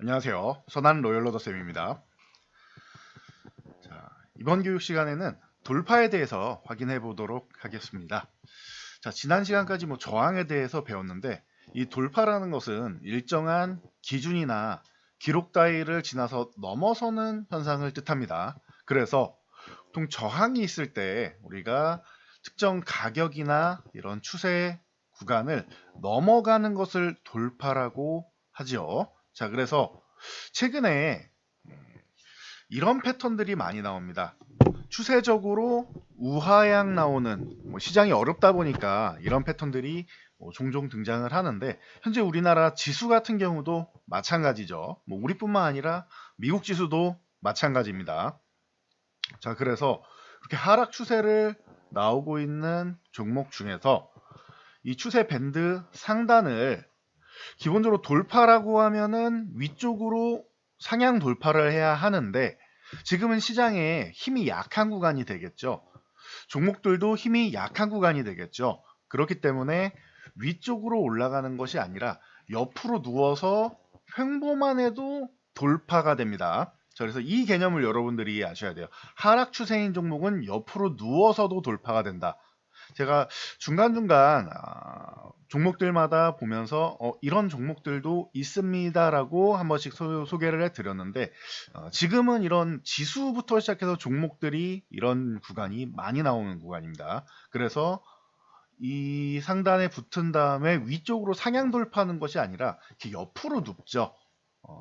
안녕하세요. 선한 로열러더 쌤입니다. 자, 이번 교육 시간에는 돌파에 대해서 확인해 보도록 하겠습니다. 자, 지난 시간까지 저항에 대해서 배웠는데 이 돌파라는 것은 일정한 기준이나 기록 따위를 지나서 넘어서는 현상을 뜻합니다. 그래서 보통 저항이 있을 때 우리가 특정 가격이나 이런 추세 구간을 넘어가는 것을 돌파라고 하죠. 자, 그래서 최근에 이런 패턴들이 많이 나옵니다. 추세적으로 우하향 나오는 시장이 어렵다 보니까 이런 패턴들이 종종 등장을 하는데 현재 우리나라 지수 같은 경우도 마찬가지죠. 우리뿐만 아니라 미국 지수도 마찬가지입니다. 자, 그래서 이렇게 하락 추세를 나오고 있는 종목 중에서 이 추세 밴드 상단을 기본적으로 돌파라고 하면은 위쪽으로 상향 돌파를 해야 하는데 지금은 시장에 힘이 약한 구간이 되겠죠. 종목들도 힘이 약한 구간이 되겠죠. 그렇기 때문에 위쪽으로 올라가는 것이 아니라 옆으로 누워서 횡보만 해도 돌파가 됩니다. 자, 그래서 이 개념을 여러분들이 아셔야 돼요. 하락 추세인 종목은 옆으로 누워서도 돌파가 된다. 제가 중간중간 종목들마다 보면서 이런 종목들도 있습니다라고 한 번씩 소개를 해드렸는데 지금은 이런 지수부터 시작해서 종목들이 이런 구간이 많이 나오는 구간입니다. 그래서 이 상단에 붙은 다음에 위쪽으로 상향 돌파하는 것이 아니라 이렇게 옆으로 눕죠.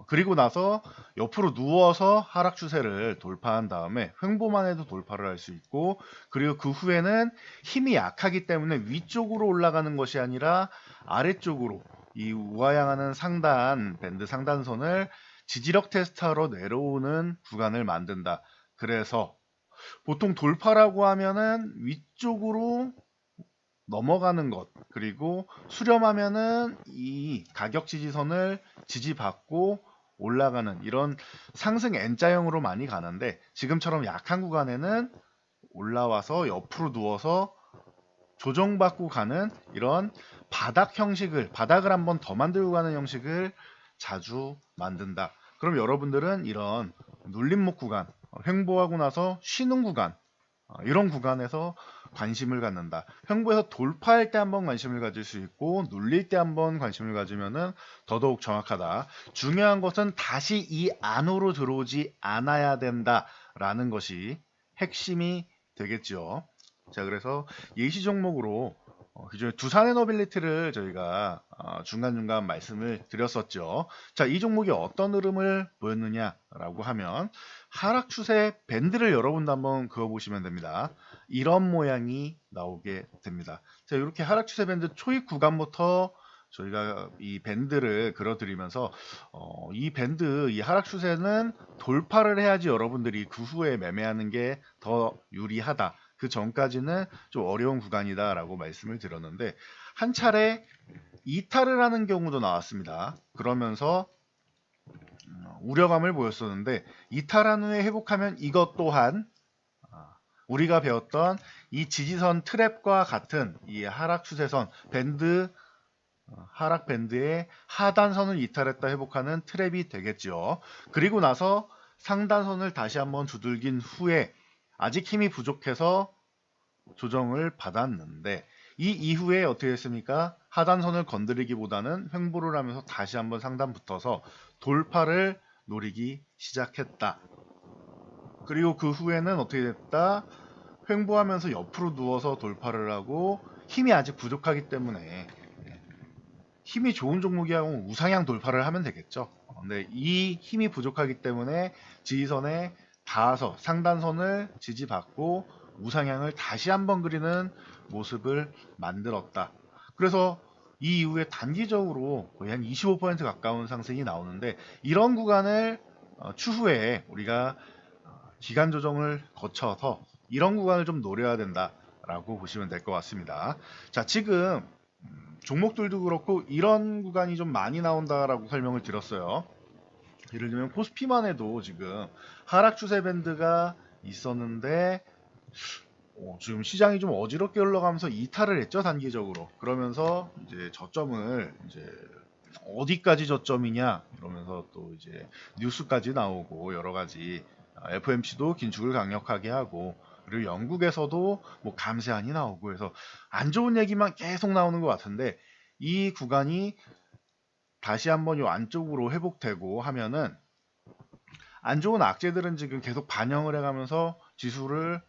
그리고 나서 옆으로 누워서 하락 추세를 돌파한 다음에 횡보만 해도 돌파를 할 수 있고, 그리고 그 후에는 힘이 약하기 때문에 위쪽으로 올라가는 것이 아니라 아래쪽으로 이 우하향하는 상단 밴드 상단선을 지지력 테스트하러 내려오는 구간을 만든다. 그래서 보통 돌파라고 하면은 위쪽으로 넘어가는 것, 그리고 수렴하면은 이 가격 지지선을 지지받고 올라가는 이런 상승 N자형으로 많이 가는데 지금처럼 약한 구간에는 올라와서 옆으로 누워서 조정받고 가는 이런 바닥 형식을, 바닥을 한번 더 만들고 가는 형식을 자주 만든다. 그럼 여러분들은 이런 눌림목 구간, 횡보하고 나서 쉬는 구간, 이런 구간에서 관심을 갖는다. 횡보에서 돌파할 때 한번 관심을 가질 수 있고 눌릴 때 한번 관심을 가지면은 더더욱 정확하다. 중요한 것은 다시 이 안으로 들어오지 않아야 된다라는 것이 핵심이 되겠죠. 자, 그래서 예시 종목으로 기존에 두산 에너빌리티를 저희가 중간중간 말씀을 드렸었죠. 자, 이 종목이 어떤 흐름을 보였느냐라고 하면 하락 추세 밴드를 여러분도 한번 그어보시면 됩니다. 이런 모양이 나오게 됩니다. 자, 이렇게 하락 추세 밴드 초입 구간부터 저희가 이 밴드를 그려드리면서 이 밴드, 이 하락 추세는 돌파를 해야지 여러분들이 그 후에 매매하는 게 더 유리하다. 그 전까지는 좀 어려운 구간이다라고 말씀을 드렸는데 한 차례 이탈을 하는 경우도 나왔습니다. 그러면서 우려감을 보였었는데 이탈한 후에 회복하면 이것 또한 우리가 배웠던 이 지지선 트랩과 같은 이 하락 추세선 밴드, 하락 밴드의 하단선을 이탈했다 회복하는 트랩이 되겠죠. 그리고 나서 상단선을 다시 한번 두들긴 후에 아직 힘이 부족해서 조정을 받았는데 이 이후에 어떻게 했습니까? 하단선을 건드리기보다는 횡보를 하면서 다시 한번 상단 붙어서 돌파를 노리기 시작했다. 그리고 그 후에는 어떻게 됐다? 횡보하면서 옆으로 누워서 돌파를 하고 힘이 아직 부족하기 때문에 힘이 좋은 종목이하고 우상향 돌파를 하면 되겠죠. 근데 이 힘이 부족하기 때문에 지지선에 닿아서 상단선을 지지받고 우상향을 다시 한번 그리는 모습을 만들었다. 그래서 이 이후에 단기적으로 거의 한 25% 가까운 상승이 나오는데 이런 구간을 추후에 우리가 기간 조정을 거쳐서 이런 구간을 좀 노려야 된다라고 보시면 될 것 같습니다. 자, 지금 종목들도 그렇고 이런 구간이 좀 많이 나온다라고 설명을 드렸어요. 예를 들면 코스피만 해도 지금 하락 추세 밴드가 있었는데 지금 시장이 좀 어지럽게 흘러가면서 이탈을 했죠, 단기적으로. 그러면서 이제 저점을 이제 어디까지 저점이냐 이러면서 그러면서 또 이제 뉴스까지 나오고 여러 가지 FOMC도 긴축을 강력하게 하고 그리고 영국에서도 뭐 감세안이 나오고 해서 안 좋은 얘기만 계속 나오는 것 같은데 이 구간이 다시 한번 요 안쪽으로 회복되고 하면은 안 좋은 악재들은 지금 계속 반영을 해가면서 지수를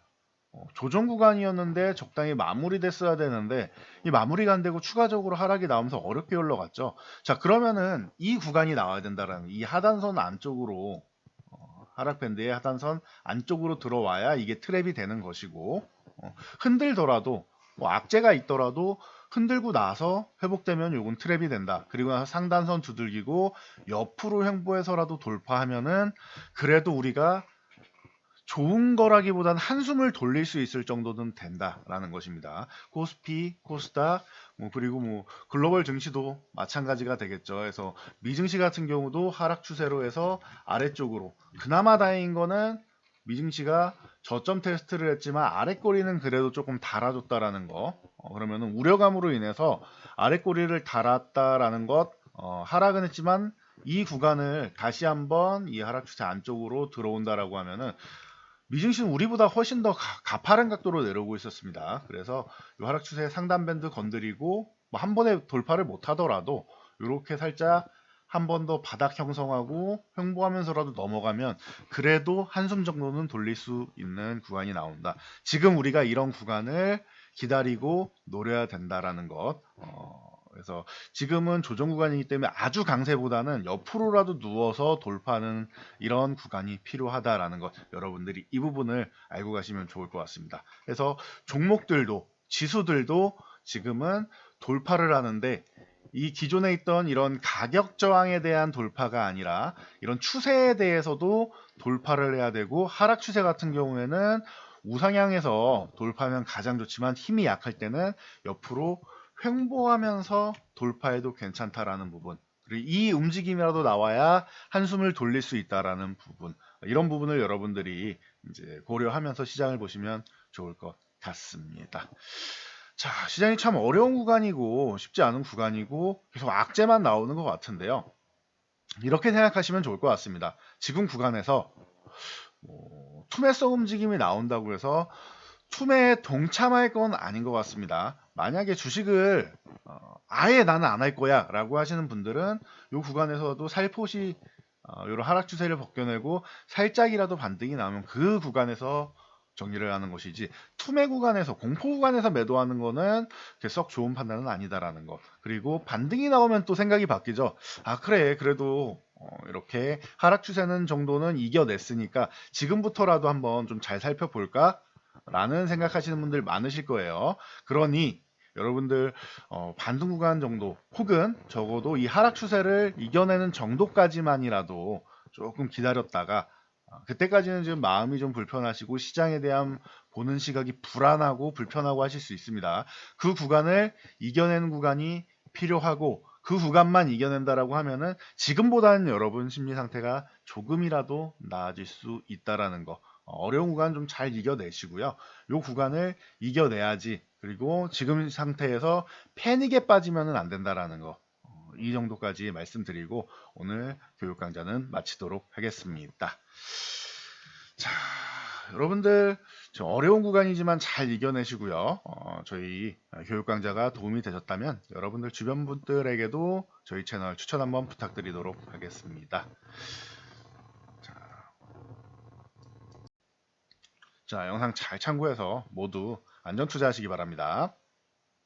조정 구간이었는데 적당히 마무리됐어야 되는데 이 마무리가 안 되고 추가적으로 하락이 나오면서 어렵게 올라갔죠. 자, 그러면은 이 구간이 나와야 된다라는 이 하단선 안쪽으로 하락 밴드의 하단선 안쪽으로 들어와야 이게 트랩이 되는 것이고 흔들더라도 뭐 악재가 있더라도 흔들고 나서 회복되면 요건 트랩이 된다. 그리고 나서 상단선 두들기고 옆으로 횡보해서라도 돌파하면은 그래도 우리가 좋은 거라기보단 한숨을 돌릴 수 있을 정도는 된다라는 것입니다. 코스피, 코스닥, 그리고 글로벌 증시도 마찬가지가 되겠죠. 그래서 미증시 같은 경우도 하락 추세로 해서 아래쪽으로 그나마 다행인 거는 미증시가 저점 테스트를 했지만 아랫꼬리는 그래도 조금 달아줬다라는 거. 그러면은 우려감으로 인해서 아랫꼬리를 달았다라는 것, 하락은 했지만 이 구간을 다시 한번 이 하락 추세 안쪽으로 들어온다라고 하면은 미증시는 우리보다 훨씬 더 가파른 각도로 내려오고 있었습니다. 그래서 이 하락 추세 상단 밴드 건드리고 뭐 한 번에 돌파를 못 하더라도 이렇게 살짝 한 번 더 바닥 형성하고 횡보하면서라도 넘어가면 그래도 한숨 정도는 돌릴 수 있는 구간이 나온다. 지금 우리가 이런 구간을 기다리고 노려야 된다라는 것. 그래서 지금은 조정 구간이기 때문에 아주 강세보다는 옆으로라도 누워서 돌파하는 이런 구간이 필요하다라는 것, 여러분들이 이 부분을 알고 가시면 좋을 것 같습니다. 그래서 종목들도 지수들도 지금은 돌파를 하는데 이 기존에 있던 이런 가격 저항에 대한 돌파가 아니라 이런 추세에 대해서도 돌파를 해야 되고, 하락 추세 같은 경우에는 우상향해서 돌파하면 가장 좋지만 힘이 약할 때는 옆으로 횡보하면서 돌파해도 괜찮다라는 부분, 그리고 이 움직임이라도 나와야 한숨을 돌릴 수 있다라는 부분, 이런 부분을 여러분들이 이제 고려하면서 시장을 보시면 좋을 것 같습니다. 자, 시장이 참 어려운 구간이고 쉽지 않은 구간이고 계속 악재만 나오는 것 같은데요. 이렇게 생각하시면 좋을 것 같습니다. 지금 구간에서 투매성 움직임이 나온다고 해서 투매에 동참할 건 아닌 것 같습니다. 만약에 주식을 아예 나는 안 할 거야 라고 하시는 분들은 이 구간에서도 살포시 이런 하락 추세를 벗겨내고 살짝이라도 반등이 나오면 그 구간에서 정리를 하는 것이지, 투매 구간에서 공포 구간에서 매도하는 거는 썩 좋은 판단은 아니다라는 것. 그리고 반등이 나오면 또 생각이 바뀌죠. 아, 그래, 그래도 이렇게 하락 추세는 정도는 이겨냈으니까 지금부터라도 한번 좀 잘 살펴볼까 라는 생각하시는 분들 많으실 거예요. 그러니 여러분들 반등 구간 정도 혹은 적어도 이 하락 추세를 이겨내는 정도까지만이라도 조금 기다렸다가, 그때까지는 지금 마음이 좀 불편하시고 시장에 대한 보는 시각이 불안하고 불편하고 하실 수 있습니다. 그 구간을 이겨내는 구간이 필요하고 그 구간만 이겨낸다라고 하면은 지금보다는 여러분 심리 상태가 조금이라도 나아질 수 있다라는 거. 어려운 구간 좀 잘 이겨내시고요. 이 구간을 이겨내야지. 그리고 지금 상태에서 패닉에 빠지면은 안 된다라는 거. 이 정도까지 말씀드리고 오늘 교육 강좌는 마치도록 하겠습니다. 자, 여러분들 좀 어려운 구간이지만 잘 이겨내시고요. 저희 교육 강좌가 도움이 되셨다면 여러분들 주변 분들에게도 저희 채널 추천 한번 부탁드리도록 하겠습니다. 자, 영상 잘 참고해서 모두 안전 투자하시기 바랍니다.